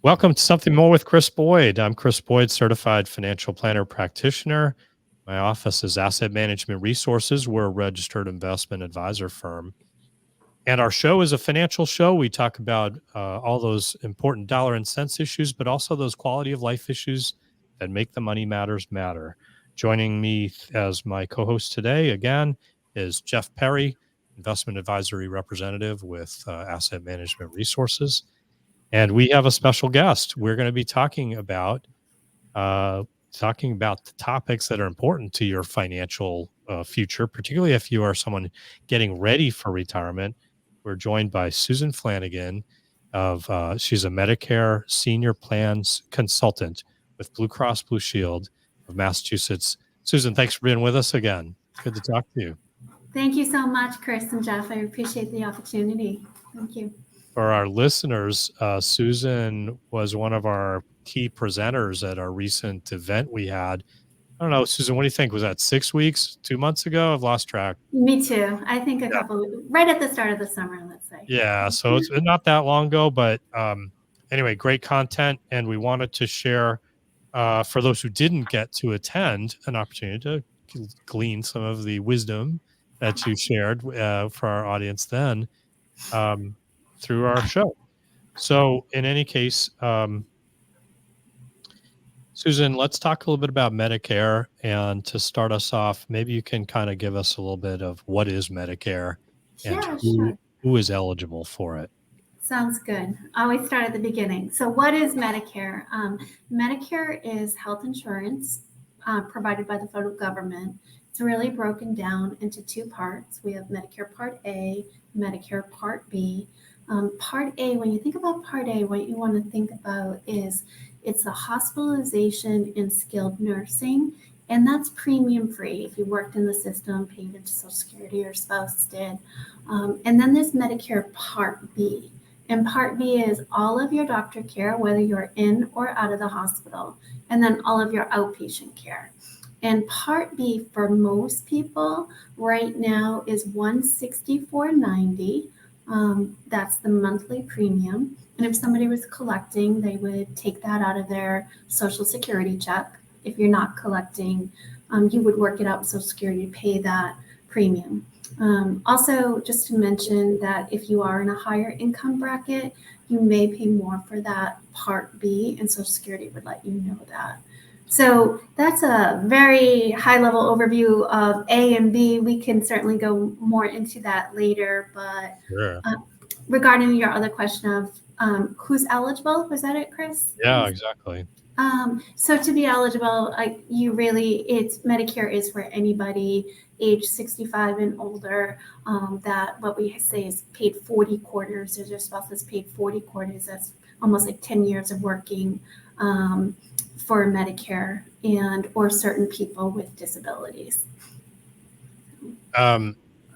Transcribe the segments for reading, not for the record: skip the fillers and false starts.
Welcome to Something More with Chris Boyd. I'm Chris Boyd, certified financial planner practitioner. My office is Asset Management Resources. We're a registered investment advisor firm. And our show is a financial show. We talk about all those important dollar and cents issues, but also those quality of life issues that make the money matters matter. Joining me as my co-host today, again, is Jeff Perry, investment advisory representative with Asset Management Resources. And we have a special guest. We're going to be talking about the topics that are important to your financial future, particularly if you are someone getting ready for retirement. We're joined by Susan Flanagan she's a Medicare senior plans consultant with Blue Cross Blue Shield of Massachusetts. Susan, thanks for being with us again. Good to talk to you. Thank you so much, Chris and Jeff. I appreciate the opportunity. Thank you. For our listeners, Susan was one of our key presenters at our recent event we had. I don't know, Susan, what do you think? Was that 6 weeks, 2 months ago? I've lost track. Me too. I think a couple, right at the start of the summer, let's say. Yeah, so it's not that long ago, but anyway, great content. And we wanted to share, for those who didn't get to attend, an opportunity to glean some of the wisdom that you shared for our audience then. Through our show. So in any case, Susan, let's talk a little bit about Medicare. And to start us off, maybe you can kind of give us a little bit of what is Medicare and who is eligible for it. Sounds good. I always start at the beginning. So what is Medicare? Medicare is health insurance provided by the federal government. It's really broken down into two parts. We have Medicare Part A, Medicare Part B. Part A, when you think about Part A, what you want to think about is it's a hospitalization in skilled nursing, and that's premium free if you worked in the system, paid into Social Security, or spouse did. And then there's Medicare Part B. And Part B is all of your doctor care, whether you're in or out of the hospital, and then all of your outpatient care. And Part B for most people right now is $164.90. That's the monthly premium. And if somebody was collecting, they would take that out of their Social Security check. If you're not collecting, you would work it out with Social Security to pay that premium. Also, just to mention that if you are in a higher income bracket, you may pay more for that Part B, and Social Security would let you know that. So that's a very high-level overview of A and B. We can certainly go more into that later, but sure. Regarding your other question of who's eligible, was that it, Chris? Yeah, exactly. So to be eligible, Medicare is for anybody age 65 and older, that what we say is paid 40 quarters, or their spouse has paid 40 quarters. That's almost like 10 years of working for Medicare or certain people with disabilities.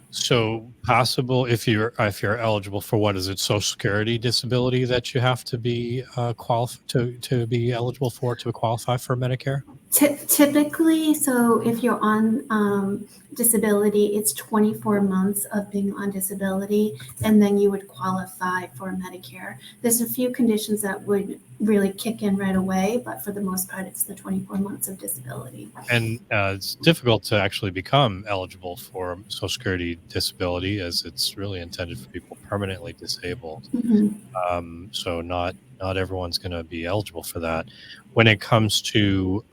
So possible if you're eligible for, what is it, Social Security disability that you have to be qualified to be eligible for to qualify for Medicare? Typically, so if you're on disability, it's 24 months of being on disability, and then you would qualify for Medicare. There's a few conditions that would really kick in right away, but for the most part, it's the 24 months of disability. And it's difficult to actually become eligible for Social Security disability, as it's really intended for people permanently disabled. Mm-hmm. So not everyone's going to be eligible for that. When it comes to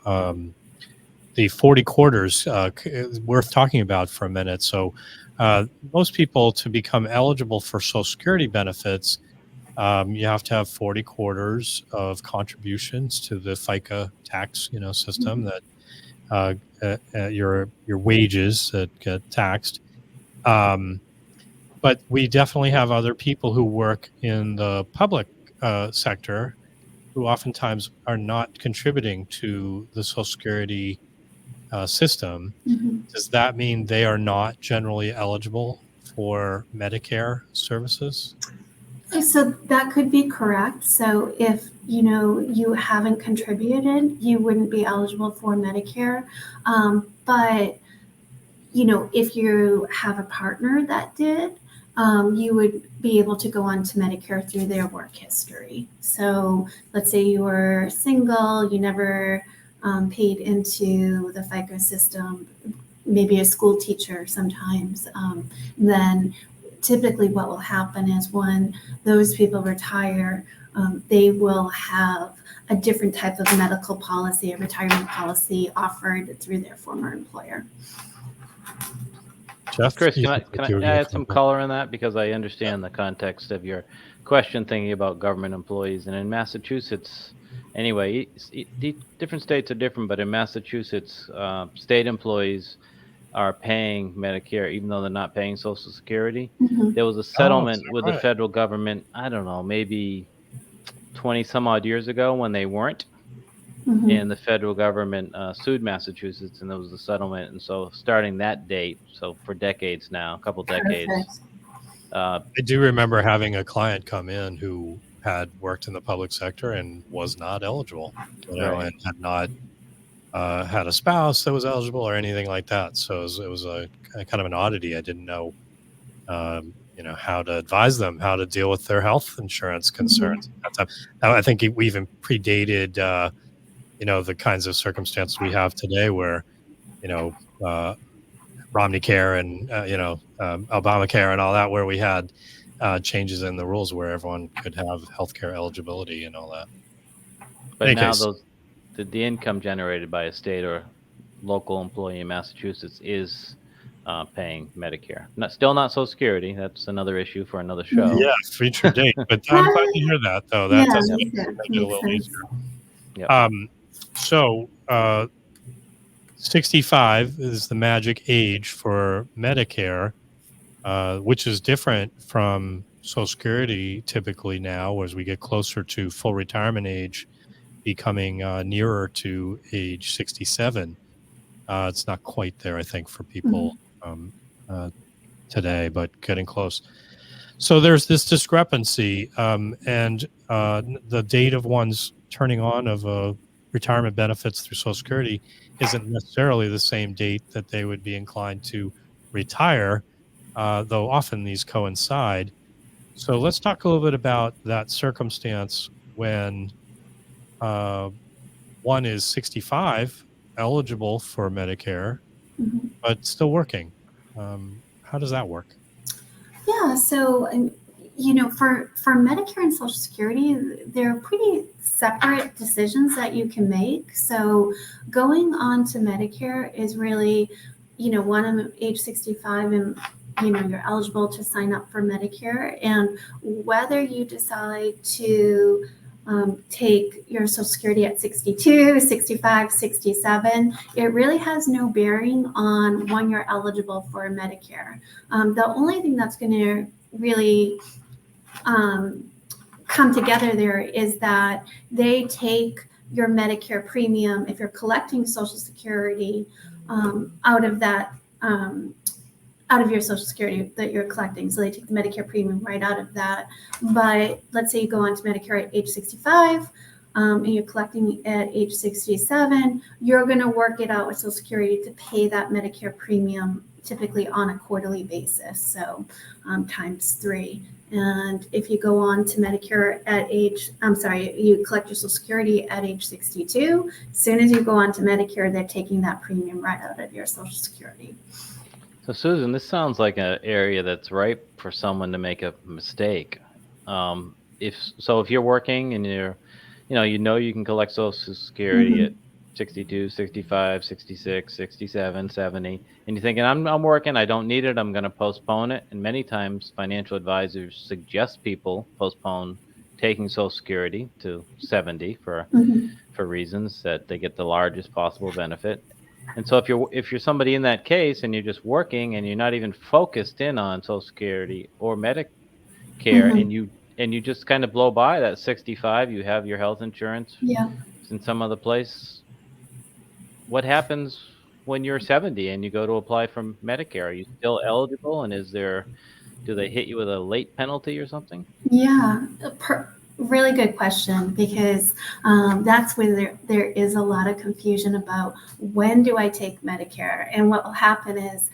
the 40 quarters, worth talking about for a minute. So most people, to become eligible for Social Security benefits, you have to have 40 quarters of contributions to the FICA tax, system, mm-hmm. that your wages that get taxed. But we definitely have other people who work in the public sector who oftentimes are not contributing to the Social Security system. Mm-hmm. Does that mean they are not generally eligible for Medicare services? So that could be correct. So if you haven't contributed, you wouldn't be eligible for Medicare. But if you have a partner that did, you would be able to go on to Medicare through their work history. So let's say you were single, you never paid into the FICA system, maybe a school teacher sometimes, then typically what will happen is when those people retire, they will have a different type of medical policy, a retirement policy offered through their former employer. Jeff, Chris, can I add some color on that? Because I understand the context of your question, thinking about government employees. And in Massachusetts, anyway, different states are different, but in Massachusetts, state employees are paying Medicare, even though they're not paying Social Security. Mm-hmm. There was a settlement with the federal government, I don't know, maybe 20 some odd years ago when they weren't. Mm-hmm. And the federal government sued Massachusetts, and there was a settlement. And so starting that date, so for decades now, a couple decades. I do remember having a client come in who had worked in the public sector and was not eligible, and had not had a spouse that was eligible or anything like that. So it was a kind of an oddity. I didn't know, how to advise them, how to deal with their health insurance concerns at that time. I think we even predated, the kinds of circumstances we have today where, Romney Care and, Obamacare and all that, where we had changes in the rules where everyone could have healthcare eligibility and all that. But now the income generated by a state or local employee in Massachusetts is paying Medicare. Still not Social Security. That's another issue for another show. Yeah, future date. But I'm glad to hear that, though. That does make it a little easier. Yep. So 65 is the magic age for Medicare, which is different from Social Security typically now, as we get closer to full retirement age, becoming nearer to age 67. It's not quite there, I think, for people today, but getting close. So there's this discrepancy, and the date of one's turning on of retirement benefits through Social Security isn't necessarily the same date that they would be inclined to retire, though often these coincide. So let's talk a little bit about that circumstance when one is 65, eligible for Medicare, but still working. How does that work? Yeah, so for Medicare and Social Security, they're pretty separate decisions that you can make. So going on to Medicare is really, when I'm age 65 and you're eligible to sign up for Medicare, and whether you decide to take your Social Security at 62, 65, 67, it really has no bearing on when you're eligible for Medicare. The only thing that's going to really come together there is that they take your Medicare premium, if you're collecting Social Security, out of that, out of your Social Security that you're collecting. So they take the Medicare premium right out of that. But let's say you go on to Medicare at age 65, and you're collecting at age 67, you're going to work it out with Social Security to pay that Medicare premium typically on a quarterly basis. So times 3. And if you go on to Medicare at you collect your Social Security at age 62, as soon as you go on to Medicare, they're taking that premium right out of your Social Security. So Susan, this sounds like an area that's ripe for someone to make a mistake. If you're working and you can collect Social Security at 62, 65, 66, 67, 70, and you're thinking, I'm working, I don't need it, I'm going to postpone it. And many times financial advisors suggest people postpone taking Social Security to 70 for reasons that they get the largest possible benefit. And so if you're somebody in that case and you're just working and you're not even focused in on Social Security or Medicare, and you just kind of blow by that 65, you have your health insurance in some other place. What happens when you're 70 and you go to apply for Medicare? Are you still eligible? And do they hit you with a late penalty or something? Yeah. Really good question, because that's where there is a lot of confusion about when do I take Medicare. And what will happen is,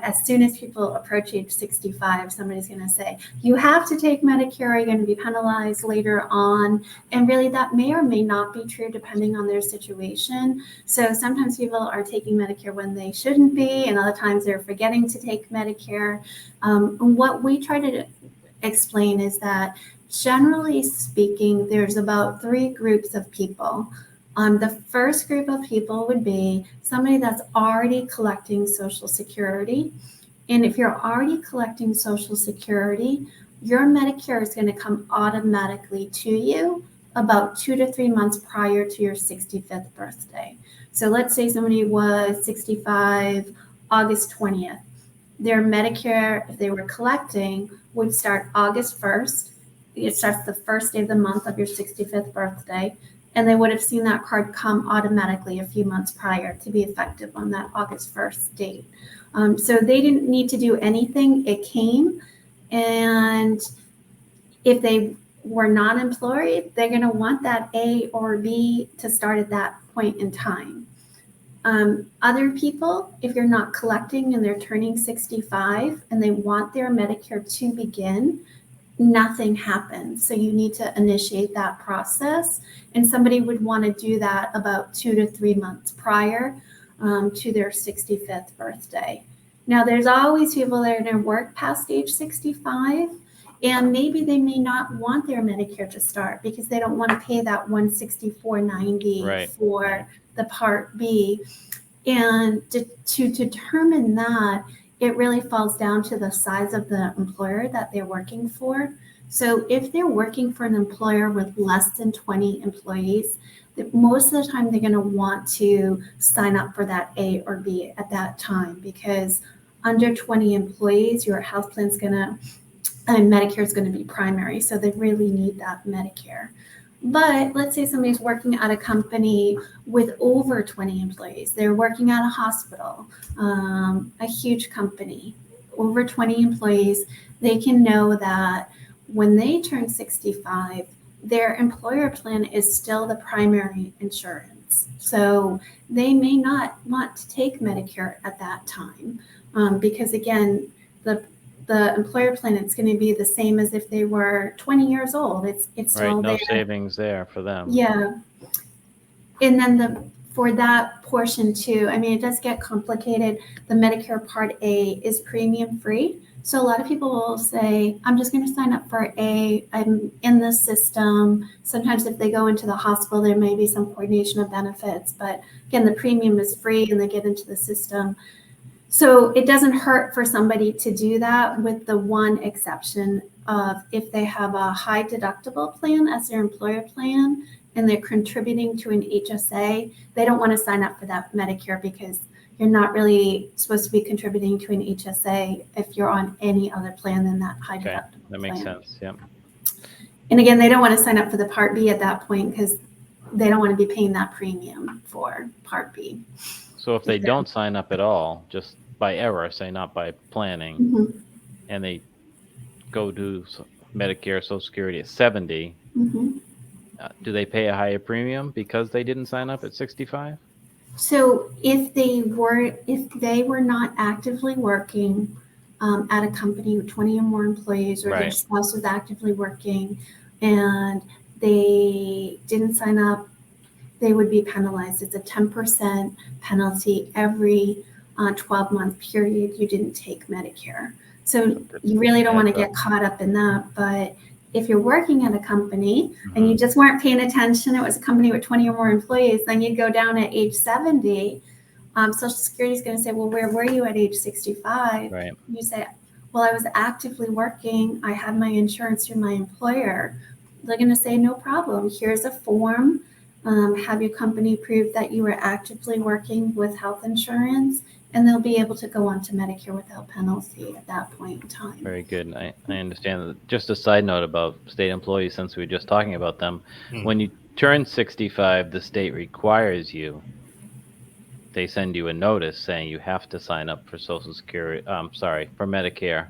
as soon as people approach age 65, somebody's going to say, you have to take Medicare, you're going to be penalized later on. And really that may or may not be true depending on their situation. So sometimes people are taking Medicare when they shouldn't be, and other times they're forgetting to take Medicare. And what we try to explain is that, generally speaking, there's about 3 groups of people. The first group of people would be somebody that's already collecting Social Security. And if you're already collecting Social Security, your Medicare is going to come automatically to you about 2 to 3 months prior to your 65th birthday. So let's say somebody was 65 August 20th. Their Medicare, if they were collecting, would start August 1st. It starts the first day of the month of your 65th birthday, and they would have seen that card come automatically a few months prior to be effective on that August 1st date. So they didn't need to do anything. It came, and if they were not employed, they're going to want that A or B to start at that point in time. Other people, if you're not collecting and they're turning 65 and they want their Medicare to begin, nothing happens. So you need to initiate that process, and somebody would want to do that about 2 to 3 months prior to their 65th birthday. Now, there's always people that are going to work past age 65, and maybe they may not want their Medicare to start because they don't want to pay that $164.90 for the Part B. And to determine that, it really falls down to the size of the employer that they're working for. So if they're working for an employer with less than 20 employees, most of the time they're going to want to sign up for that A or B at that time, because under 20 employees, your health plan is going to, and Medicare is going to be primary. So they really need that Medicare. But let's say somebody's working at a company with over 20 employees. They're working at a hospital, a huge company, over 20 employees. They can know that when they turn 65, their employer plan is still the primary insurance. So they may not want to take Medicare at that time because, again, the employer plan, it's going to be the same as if they were 20 years old. It's still right. No there. savings there for them. Yeah. And then for that portion too, I mean, it does get complicated. The Medicare Part A is premium free. So a lot of people will say, I'm just going to sign up for A. I'm in the system. Sometimes if they go into the hospital, there may be some coordination of benefits. But again, the premium is free and they get into the system. So it doesn't hurt for somebody to do that, with the one exception of if they have a high deductible plan as their employer plan and they're contributing to an HSA, they don't want to sign up for that Medicare because you're not really supposed to be contributing to an HSA if you're on any other plan than that high deductible that makes plan. sense. Yeah. And again, they don't want to sign up for the Part B at that point because they don't want to be paying that premium for Part B. So if they don't sign up at all, just by error, say not by planning, Mm-hmm. and they go do Medicare, Social Security at 70, Mm-hmm. Do they pay a higher premium because they didn't sign up at 65? So if they were not actively working at a company with 20 or more employees, or their spouse was actively working and they didn't sign up, they would be penalized. It's a 10% penalty every 12-month period you didn't take Medicare. So you really don't want to get caught up in that. But if you're working at a company and you just weren't paying attention, it was a company with 20 or more employees, then you go down at age 70, Social Security is going to say, well, where were you at age 65? Right. You say, well, I was actively working. I had my insurance through my employer. They're going to say, no problem. Here's a form. Have your company prove that you were actively working with health insurance, and they'll be able to go on to Medicare without penalty at that point in time. Very good. I understand that. Just a side note about state employees, since we were just talking about them. When you turn 65, the state requires you. They send you a notice saying you have to sign up for Social Security. For Medicare,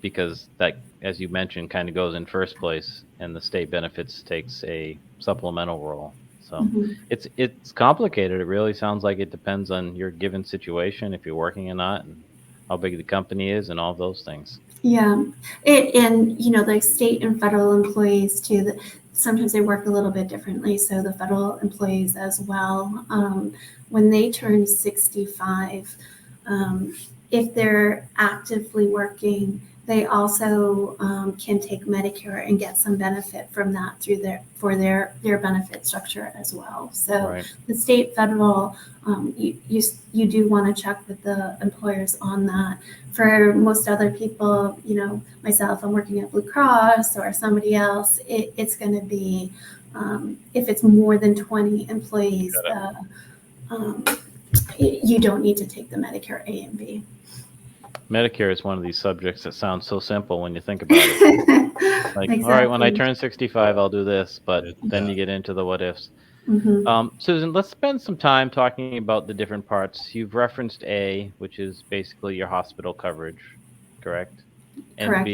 because that as you mentioned, kind of goes in first place, and the state benefits takes a supplemental role. So Mhm. it's complicated. It really sounds like it depends on your given situation, if you're working or not, and how big the company is, and all those things. Yeah, and like state and federal employees too. Sometimes they work a little bit differently. So the federal employees as well, when they turn 65, um, if they're actively working, they also can take Medicare and get some benefit from that through their benefit structure as well. So Right. the state, federal, you do want to check with the employers on that. For most other people, myself, I'm working at Blue Cross or somebody else, it's going to be, if it's more than 20 employees, um, you don't need to take the Medicare A and B. Medicare is one of these subjects that sounds so simple when you think about it. Like, all right, when I Exactly. turn 65, I'll do this, but then Yeah. you get into the what ifs. Mhm. Susan, let's spend some time talking about the different parts. You've referenced A, which is basically your hospital coverage, correct? And Correct.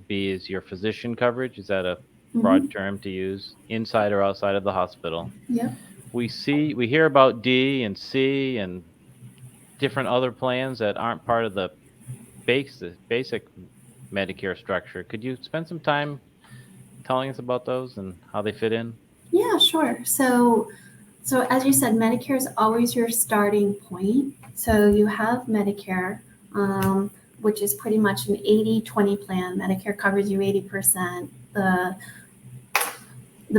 B is your physician coverage. Is that a broad Mhm. term to use, inside or outside of the hospital? Yep. We hear about D and C and different other plans that aren't part of the basic Medicare structure. Could you spend some time telling us about those and how they fit in? Yeah, sure. So as you said, Medicare is always your starting point. So you have Medicare, which is pretty much an 80-20 plan. Medicare covers you 80%. The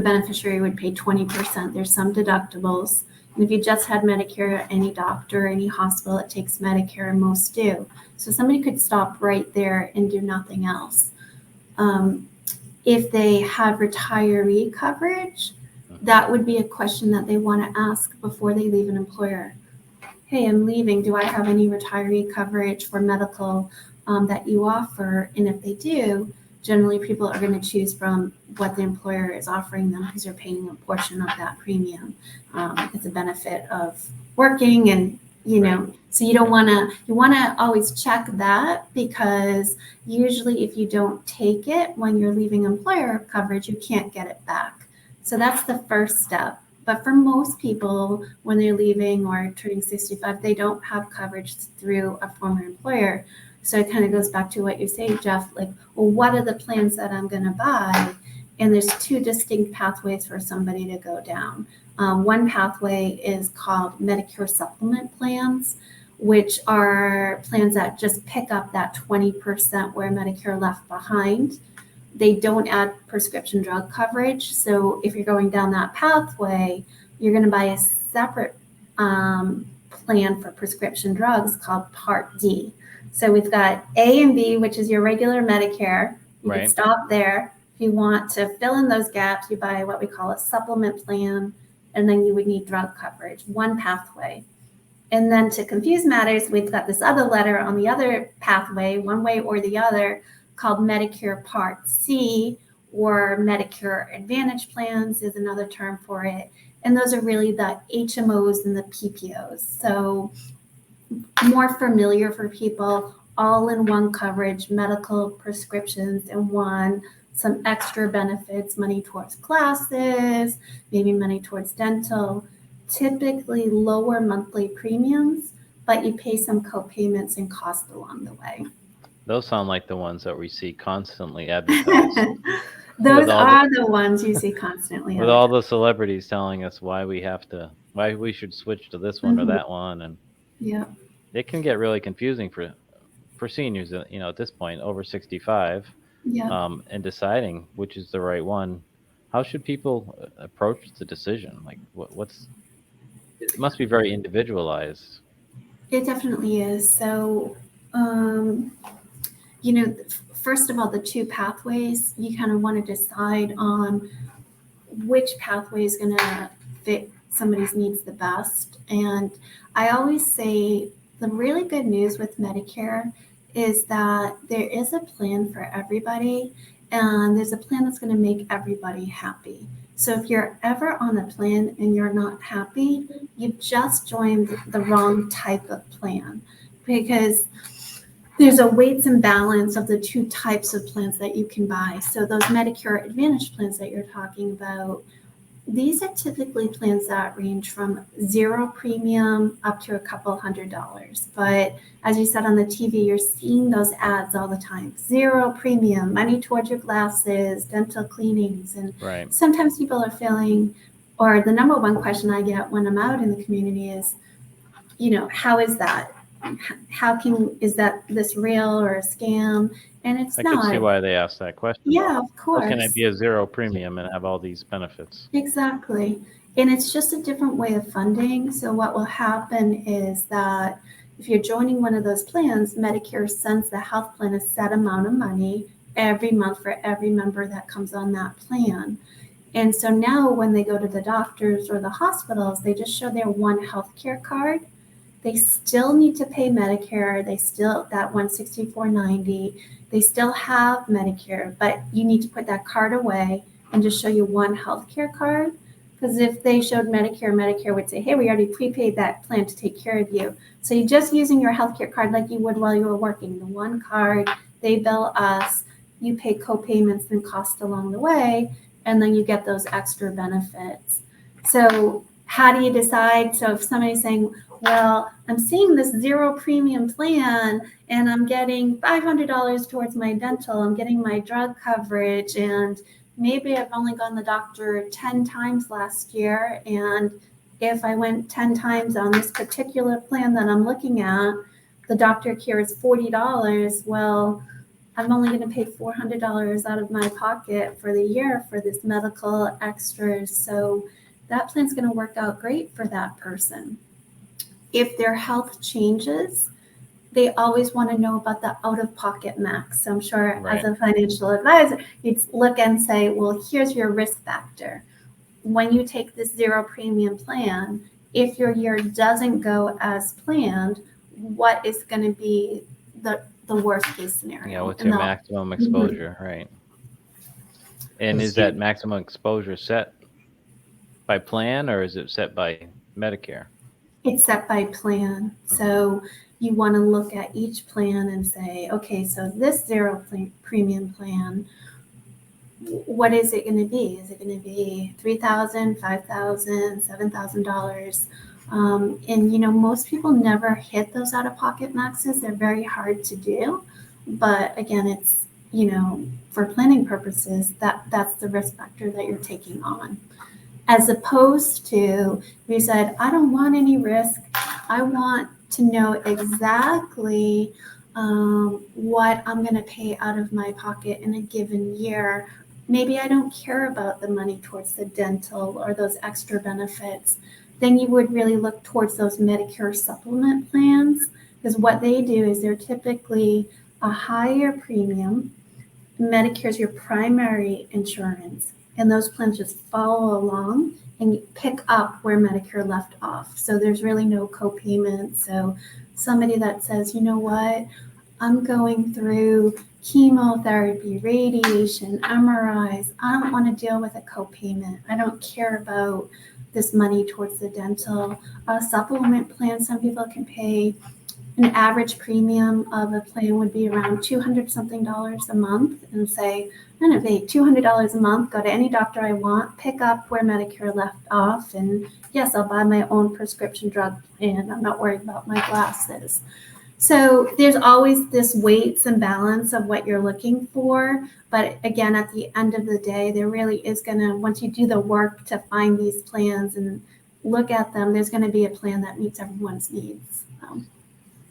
beneficiary would pay 20%. There's some deductibles. And if you just had Medicare, any doctor, any hospital, it takes Medicare, and most do. So somebody could stop right there and do nothing else. Um, if they have retiree coverage, that would be a question that they want to ask before they leave an employer. Hey, I'm leaving. Do I have any retiree coverage for medical that you offer? And if they do, generally people are going to choose from what the employer is offering them because you're paying a portion of that premium. It's a benefit of working, and so you don't want to. You want to always check that, because usually if you don't take it when you're leaving employer coverage, you can't get it back. So that's the first step. But for most people, when they're leaving or turning 65, they don't have coverage through a former employer. So it kind of goes back to what you say, Jeff, like, well, what are the plans that I'm going to buy? And there's two distinct pathways for somebody to go down. One pathway is called Medicare supplement plans, which are plans that just pick up that 20% where Medicare left behind. They don't add prescription drug coverage. So if you're going down that pathway, you're going to buy a separate plan for prescription drugs called Part D. So we've got A and B, which is your regular Medicare. You Right. can stop there. If you want to fill in those gaps, you buy what we call a supplement plan, and then you would need drug coverage, one pathway. And then to confuse matters, we've got this other letter on the other pathway, one way or the other, called Medicare Part C, or Medicare Advantage plans is another term for it. And those are really the HMOs and the PPOs. So more familiar for people, all in one coverage, medical prescriptions in one, some extra benefits, money towards classes, maybe money towards dental, typically lower monthly premiums, but you pay some co-payments and costs along the way. Those sound like the ones that we see constantly advertised with Those all the are the ones you see constantly with all advertised. the celebrities telling us why we should switch to this one or Mhm. that one, and Yeah, it can get really confusing for seniors, at this point, over 65, yeah. and deciding which is the right one. How should people approach the decision? Like, what's it must be very individualized. It definitely is. So, um, you know, first of all, the two pathways, you kind of want to decide on which pathway is going to fit somebody's needs the best. And I always say the really good news with Medicare is that there is a plan for everybody, and there's a plan that's going to make everybody happy. So if you're ever on a plan and you're not happy, you've just joined the wrong type of plan, because there's a weights and balance of the two types of plans that you can buy. So those Medicare Advantage plans that you're talking about, these are typically plans that range from zero premium up to a couple $100. But as you said on the TV, you're seeing those ads all the time. Zero premium, money towards your glasses, dental cleanings. And Right. sometimes people are feeling, or the number one question I get when I'm out in the community is, how is that? Is that this real or a scam? And it's I not. can see why they ask that question. Yeah, of How can course. it be a zero premium and have all these benefits? Exactly. And it's just a different way of funding. So what will happen is that if you're joining one of those plans, Medicare sends the health plan a set amount of money every month for every member that comes on that plan. And so now when they go to the doctors or the hospitals, they just show their one healthcare card. They still need to pay Medicare. They still, that $164.90, they still have Medicare, but you need to put that card away and just show you one healthcare card. Because if they showed Medicare, Medicare would say, hey, we already prepaid that plan to take care of you. So you're just using your healthcare card like you would while you were working. The one card, they bill us, you pay co-payments and costs along the way, and then you get those extra benefits. So how do you decide? So if somebody's saying, well, I'm seeing this zero premium plan and I'm getting $500 towards my dental, I'm getting my drug coverage, and maybe I've only gone to the doctor 10 times last year. And if I went 10 times on this particular plan that I'm looking at, the doctor care is $40. Well, I'm only going to pay $400 out of my pocket for the year for this medical extras. So that plan's going to work out great for that person. If their health changes, they always want to know about the out-of-pocket max. So I'm sure as a financial advisor, you'd look and say, well, here's your risk factor. When you take this zero premium plan, if your year doesn't go as planned, what is going to be the worst case scenario? Yeah, what's your maximum exposure, right? And is that maximum exposure set by plan or is it set by Medicare? It's set by plan. So you want to look at each plan and say, okay, so this zero premium plan, what is it going to be? Is it going to be $3,000, $5,000, $7,000? And most people never hit those out-of-pocket maxes. They're very hard to do. But again, it's for planning purposes, that's the risk factor that you're taking on. As opposed to, we said, I don't want any risk. I want to know exactly what I'm going to pay out of my pocket in a given year. Maybe I don't care about the money towards the dental or those extra benefits. Then you would really look towards those Medicare supplement plans, because what they do is they're typically a higher premium. Medicare is your primary insurance. And those plans just follow along and you pick up where Medicare left off. So there's really no co-payment. So somebody that says, you know what, I'm going through chemotherapy, radiation, MRIs. I don't want to deal with a co-payment. I don't care about this money towards the dental. A supplement plan, some people can pay. An average premium of a plan would be around $200 something a month, and say, I'm going to pay $200 a month, go to any doctor I want, pick up where Medicare left off, and yes, I'll buy my own prescription drug plan. I'm not worried about my glasses. So there's always this weights and balance of what you're looking for. But again, at the end of the day, there really is going to, once you do the work to find these plans and look at them, there's going to be a plan that meets everyone's needs.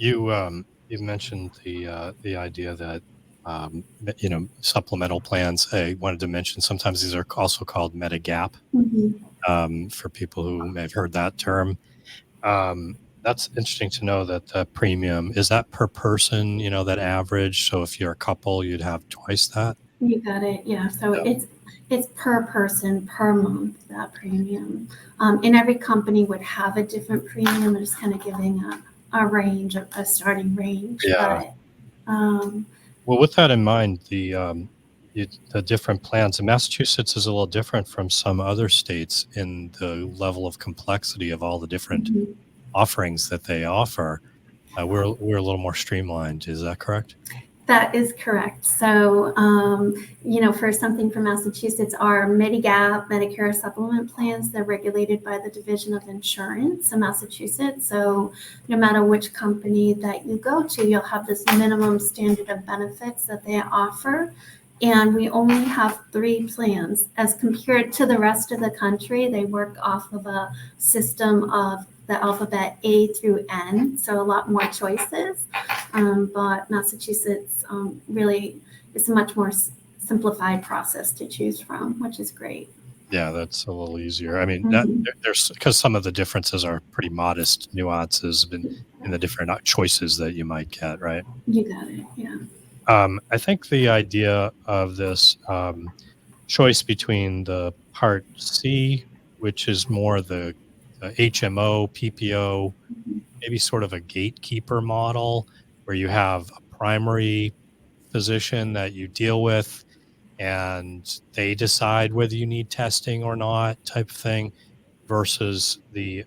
You mentioned the idea that supplemental plans. I wanted to mention sometimes these are also called Medigap for people who may have heard that term. That's interesting to know that the premium is that per person. That average. So if you're a couple, you'd have twice that. You got it. Yeah. So it's per person per month, that premium. And every company would have a different premium. They're just kind of giving a range, a starting range. Yeah. But, well, with that in mind, the different plans in Massachusetts is a little different from some other states in the level of complexity of all the different offerings that they offer. We're a little more streamlined. Is that correct? That is correct. So, for something from Massachusetts, our Medigap, Medicare supplement plans, they're regulated by the Division of Insurance in Massachusetts. So no matter which company that you go to, you'll have this minimum standard of benefits that they offer. And we only have 3 plans as compared to the rest of the country. They work off of a system of the alphabet A through N, so a lot more choices. But Massachusetts really is a much more simplified process to choose from, which is great. Yeah, that's a little easier. I mean, there's because some of the differences are pretty modest nuances in the different choices that you might get, right? You got it. Yeah. I think the idea of this choice between the Part C, which is more the HMO, PPO, maybe sort of a gatekeeper model where you have a primary physician that you deal with and they decide whether you need testing or not type of thing, versus the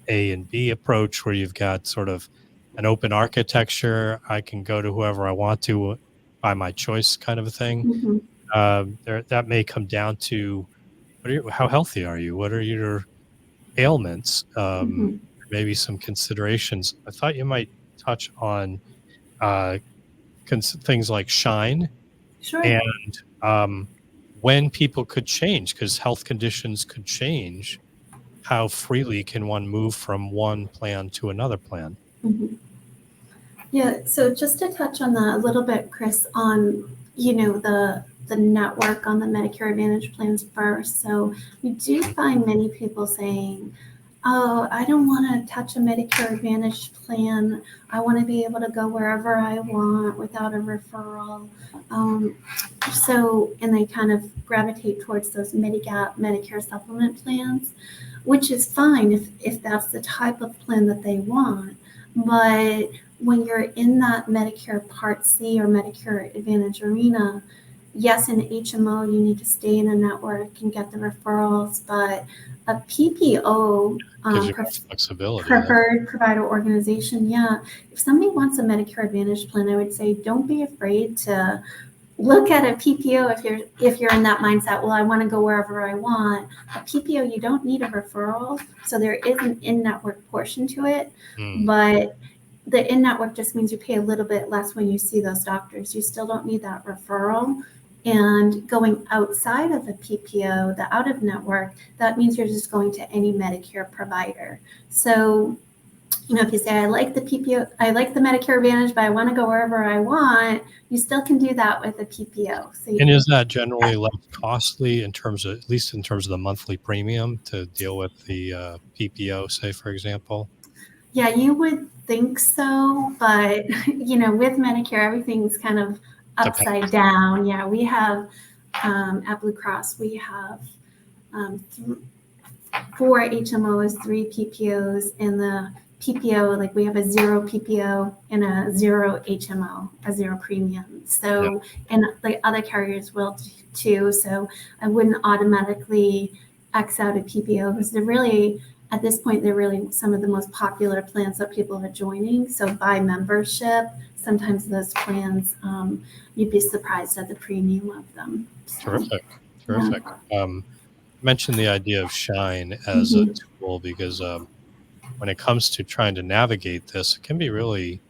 A and B approach where you've got sort of an open architecture. I can go to whoever I want to by my choice kind of a thing. Mm-hmm. That may come down to how healthy are you? What are your ailments? Maybe some considerations. I thought you might touch on uh, things like Shine Sure. and when people could change, because health conditions could change. How freely can one move from one plan to another plan? Mm-hmm. Yeah, so just to touch on that a little bit, Chris, on the network on the Medicare Advantage plans first. So we do find many people saying, "Oh, I don't want to touch a Medicare Advantage plan. I want to be able to go wherever I want without a referral." And they kind of gravitate towards those Medigap, Medicare supplement plans, which is fine if that's the type of plan that they want. But when you're in that Medicare Part C or Medicare Advantage arena, yes, in HMO, you need to stay in a network and get the referrals, but a PPO, Gives you more flexibility. preferred provider organization, yeah. If somebody wants a Medicare Advantage plan, I would say don't be afraid to look at a PPO if you're in that mindset. Well, I want to go wherever I want. A PPO, you don't need a referral, so there is an in-network portion to it, but the in-network just means you pay a little bit less when you see those doctors. You still don't need that referral. And going outside of the PPO, the out-of-network, that means you're just going to any Medicare provider. So, if you say, I like the PPO, I like the Medicare Advantage, but I want to go wherever I want, you still can do that with a PPO. So and is that generally less costly at least in terms of the monthly premium to deal with the PPO, say, for example? Yeah, you would think so, but with Medicare, everything's kind of upside down. Yeah, we have at Blue Cross, we have 4 HMOs, 3 PPOs, and the PPO, like we have a 0 PPO and a 0 HMO, a 0 premium. So, and like other carriers will too. So I wouldn't automatically X out a PPO because they're really, at this point, they're really some of the most popular plans that people are joining. So by membership, sometimes those plans, you'd be surprised at the premium of them. So, Terrific. Yeah. Mentioned the idea of Shine as a tool because when it comes to trying to navigate this, it can be really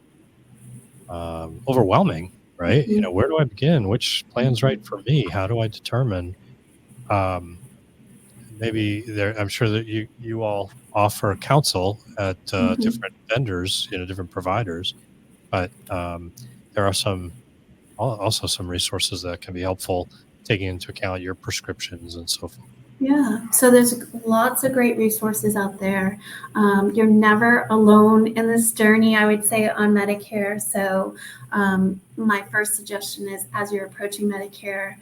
overwhelming, right? Where do I begin? Which plan's right for me? How do I determine? Maybe I'm sure that you all offer counsel at different vendors, different providers, but there are also some resources that can be helpful, taking into account your prescriptions and so forth. Yeah, so there's lots of great resources out there. You're never alone in this journey, I would say, on Medicare. So my first suggestion is, as you're approaching Medicare,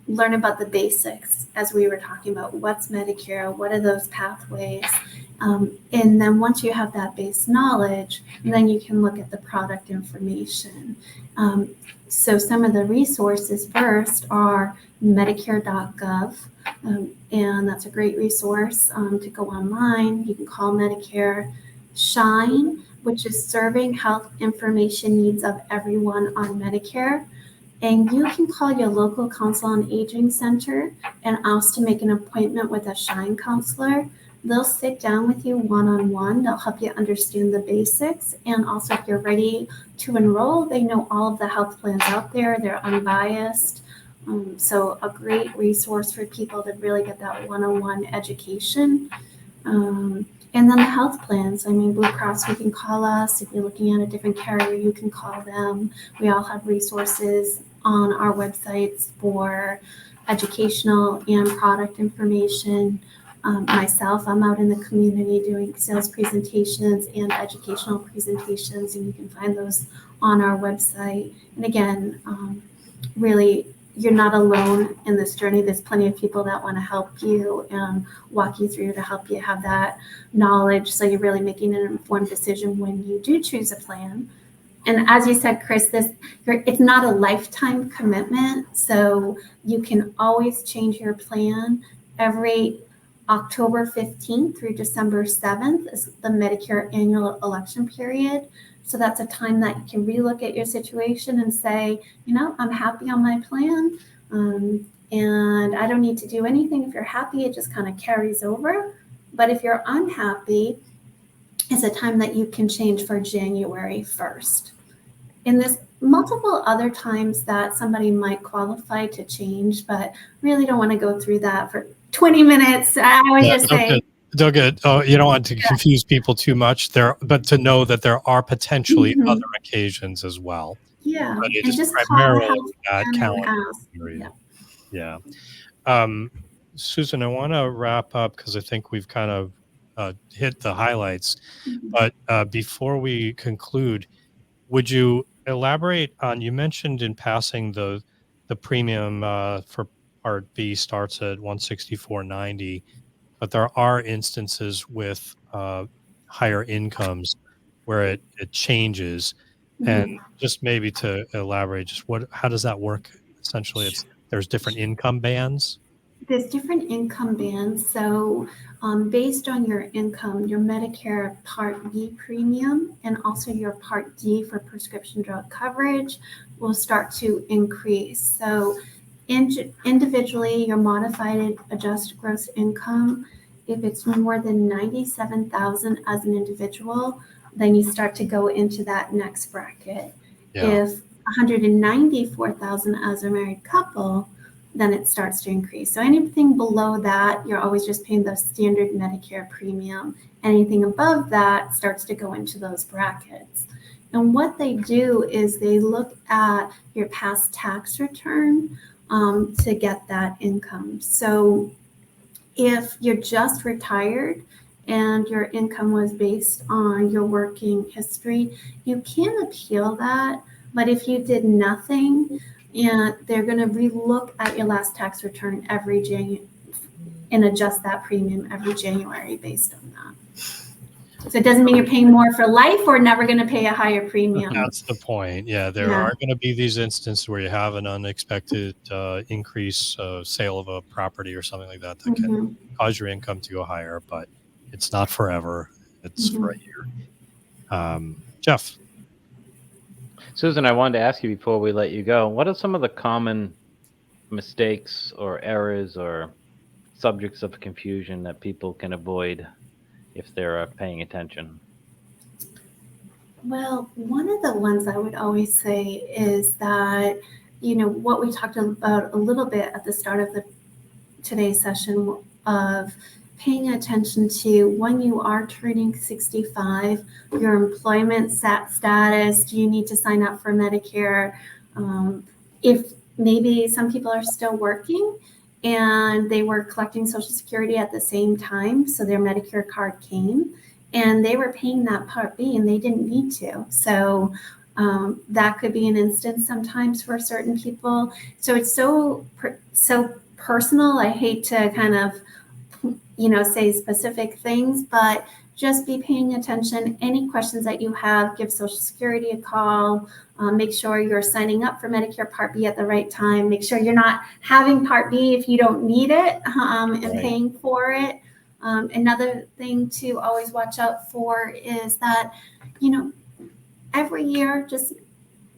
learn about the basics, as we were talking about. What's Medicare? What are those pathways? And then once you have that base knowledge, then you can look at the product information. So some of the resources first are Medicare.gov. And that's a great resource to go online. You can call Medicare. Shine which is serving health information needs of everyone on Medicare. And you can call your local council on aging center and ask to make an appointment with a Shine counselor. They'll sit down with you one-on-one. They'll help you understand the basics. And also, if you're ready to enroll, they know all of the health plans out there. They're unbiased. So a great resource for people to really get that one-on-one education. And then the health plans. I mean, Blue Cross, you can call us. If you're looking at a different carrier, you can call them. We all have resources on our websites for educational and product information. Myself, I'm out in the community doing sales presentations and educational presentations, and you can find those on our website. And again, really, you're not alone in this journey. There's plenty of people that want to help you and walk you through to help you have that knowledge, so you're really making an informed decision when you do choose a plan. And as you said, Chris, it's not a lifetime commitment, so you can always change your plan. Every October 15th through December 7th is the Medicare annual election period. So that's a time that you can relook at your situation and say, I'm happy on my plan, and I don't need to do anything. If you're happy, it just kind of carries over. But if you're unhappy, it's a time that you can change for January 1st. And there's multiple other times that somebody might qualify to change, but really don't want to go through that for 20 minutes. I always just say, don't get, you don't want to confuse people too much there, but to know that there are potentially other occasions as well. Yeah, but it and is just primarily call that calendar period. Yeah. Susan, I want to wrap up because I think we've kind of hit the highlights. But before we conclude, would you elaborate on, you mentioned in passing the premium for Part B starts at $164.90, but there are instances with higher incomes where it changes. And just maybe to elaborate, just how does that work? Essentially, there's different income bands. There's different income bands. So based on your income, your Medicare Part B premium and also your Part D for prescription drug coverage will start to increase. So individually, your modified adjusted gross income, if it's more than $97,000 as an individual, then you start to go into that next bracket. Yeah. If $194,000 as a married couple, then it starts to increase. So anything below that, you're always just paying the standard Medicare premium. Anything above that starts to go into those brackets. And what they do is they look at your past tax return to get that income. So if you're just retired and your income was based on your working history, you can appeal that. But if you did nothing, and they're going to relook at your last tax return every January and adjust that premium every January based on that. So it doesn't mean you're paying more for life or never going to pay a higher premium. That's the point. Yeah, there are going to be these instances where you have an unexpected increase, sale of a property or something like that can cause your income to go higher, but it's not forever. It's for a year. Jeff. Susan, I wanted to ask you before we let you go, what are some of the common mistakes or errors or subjects of confusion that people can avoid if they're paying attention? Well, one of the ones I would always say is that, what we talked about a little bit at the start of today's session of paying attention to when you are turning 65, your employment status, do you need to sign up for Medicare? If maybe some people are still working and they were collecting Social Security at the same time, so their Medicare card came and they were paying that Part B and they didn't need to. So that could be an instance sometimes for certain people. So it's so personal. I hate to kind of say specific things, but just be paying attention. Any questions that you have, give Social Security a call. Make sure you're signing up for Medicare Part B at the right time. Make sure you're not having Part B if you don't need it and paying for it. Another thing to always watch out for is that, every year, just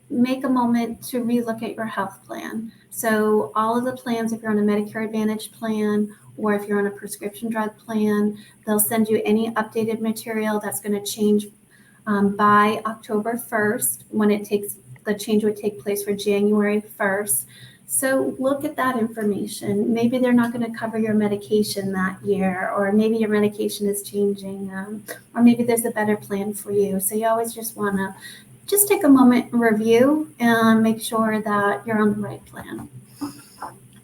make a moment to relook at your health plan. So all of the plans, if you're on a Medicare Advantage plan or if you're on a prescription drug plan, they'll send you any updated material that's going to change by October 1st, when the change would take place for January 1st. So look at that information. Maybe they're not going to cover your medication that year, or maybe your medication is changing, or maybe there's a better plan for you. So you always just want to just take a moment and review and make sure that you're on the right plan.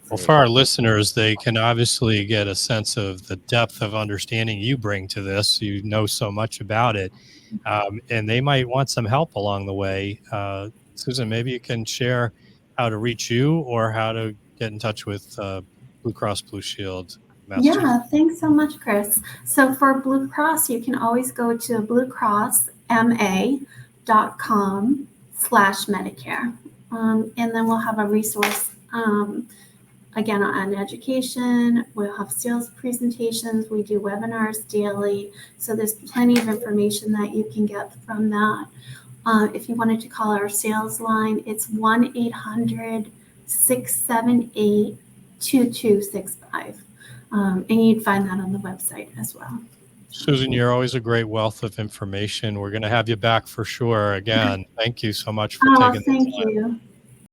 Well, for our listeners, they can obviously get a sense of the depth of understanding you bring to this. You know so much about it, and they might want some help along the way. Susan, maybe you can share how to reach you or how to get in touch with Blue Cross Blue Shield Massachusetts. Yeah, thanks so much, Chris. So for Blue Cross, you can always go to bluecrossma.com/Medicare. And then we'll have a resource, again, on education. We'll have sales presentations. We do webinars daily. So there's plenty of information that you can get from that. If you wanted to call our sales line, it's 1-800-678-2265. And you'd find that on the website as well. Susan, you're always a great wealth of information. We're going to have you back for sure again. Thank you so much for taking the time. Thank you.